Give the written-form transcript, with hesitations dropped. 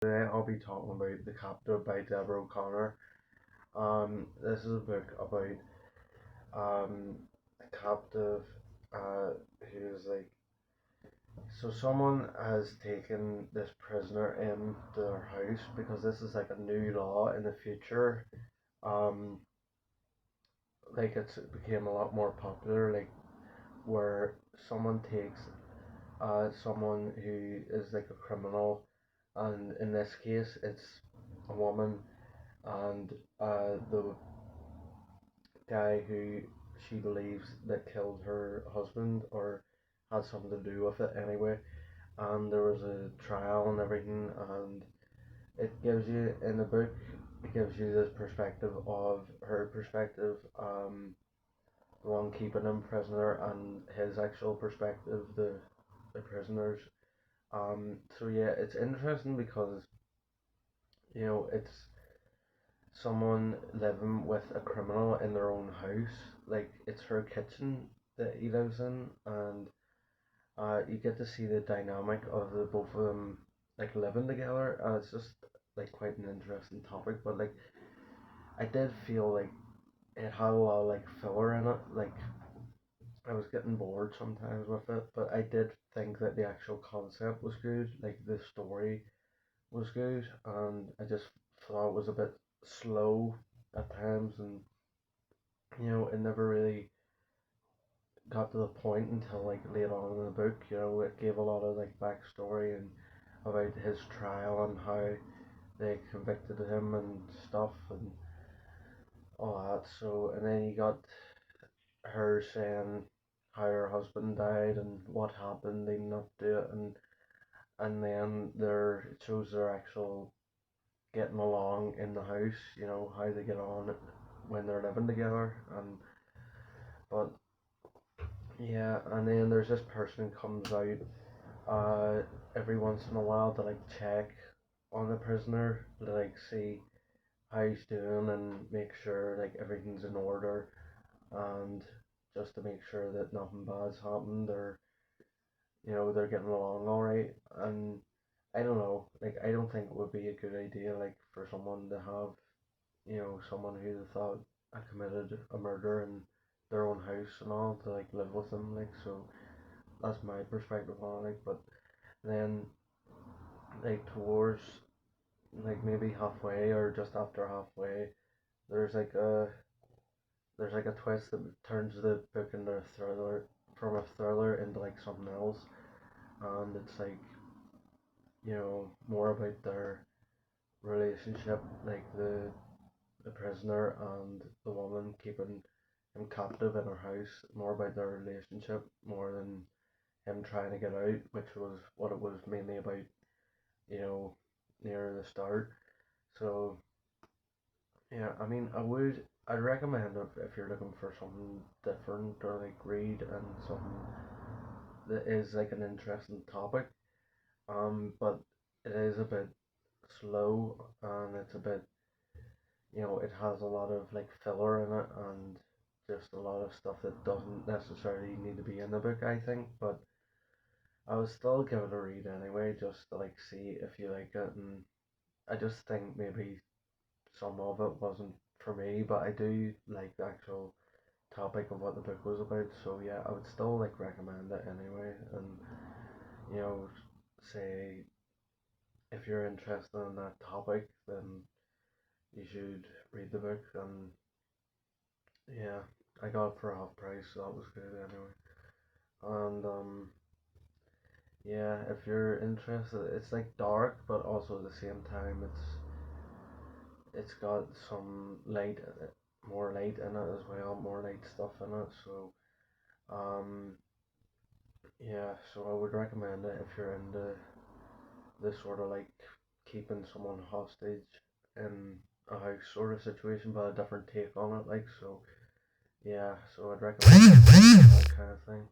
Today I'll be talking about The Captive by Deborah O'Connor. This is a book about a captive who's like, so someone has taken this prisoner in their house because this is like a new law in the future. Um, it became a lot more popular, like where someone takes someone who is like a criminal, and in this case it's a woman, and the guy who she believes that killed her husband or had something to do with it anyway. And there was a trial and everything, and it gives you in the book, it gives you this perspective of her perspective, the one keeping him prisoner, and his actual perspective, the prisoners. So yeah, it's interesting because it's someone living with a criminal in their own house. Like it's her kitchen that he lives in, and you get to see the dynamic of the both of them like living together, and it's just like quite an interesting topic. But like I did feel like it had a lot of like filler in it. Like I was getting bored sometimes with it, but I did think that the actual concept was good. Like the story was good, and I just thought it was a bit slow at times, and it never really got to the point until like later on in the book. It gave a lot of like backstory and about his trial and how they convicted him and stuff and all that. So, and then you got her saying how her husband died and what happened leading up to it, and then it shows their actual getting along in the house. How they get on when they're living together, and but yeah, and then there's this person comes out every once in a while to like check on the prisoner to like see how he's doing and make sure like everything's in order, and just to make sure that nothing bad's happened, or they're getting along all right. And I don't know, like I don't think it would be a good idea like for someone to have someone who they thought had committed a murder in their own house and all to like live with them, like. So that's my perspective on it. But then like towards like maybe halfway or just after halfway, there's like a there's like a twist that turns the book into a thriller, from a thriller into like something else, and it's like more about their relationship, like the prisoner and the woman keeping him captive in her house, more about their relationship more than him trying to get out, which was what it was mainly about, you know, near the start. So yeah, I mean, I'd recommend it if you're looking for something different or like read and something that is like an interesting topic. But it is a bit slow, and it's a bit, it has a lot of like filler in it and just a lot of stuff that doesn't necessarily need to be in the book, I think. But I would still give it a read anyway, just to like see if you like it. And I just think maybe some of it wasn't for me, but I do like the actual topic of what the book was about. So yeah, I would still like recommend it anyway. And you know, say if you're interested in that topic, then you should read the book. And yeah, I got it for half price, so that was good anyway. And yeah, if you're interested, it's like dark, but also at the same time, it's got some light, more light in it as well, more light stuff in it. So um, yeah, so I would recommend it if you're into this sort of like keeping someone hostage in a house sort of situation, but a different take on it. Like, so yeah, so I'd recommend that kind of thing.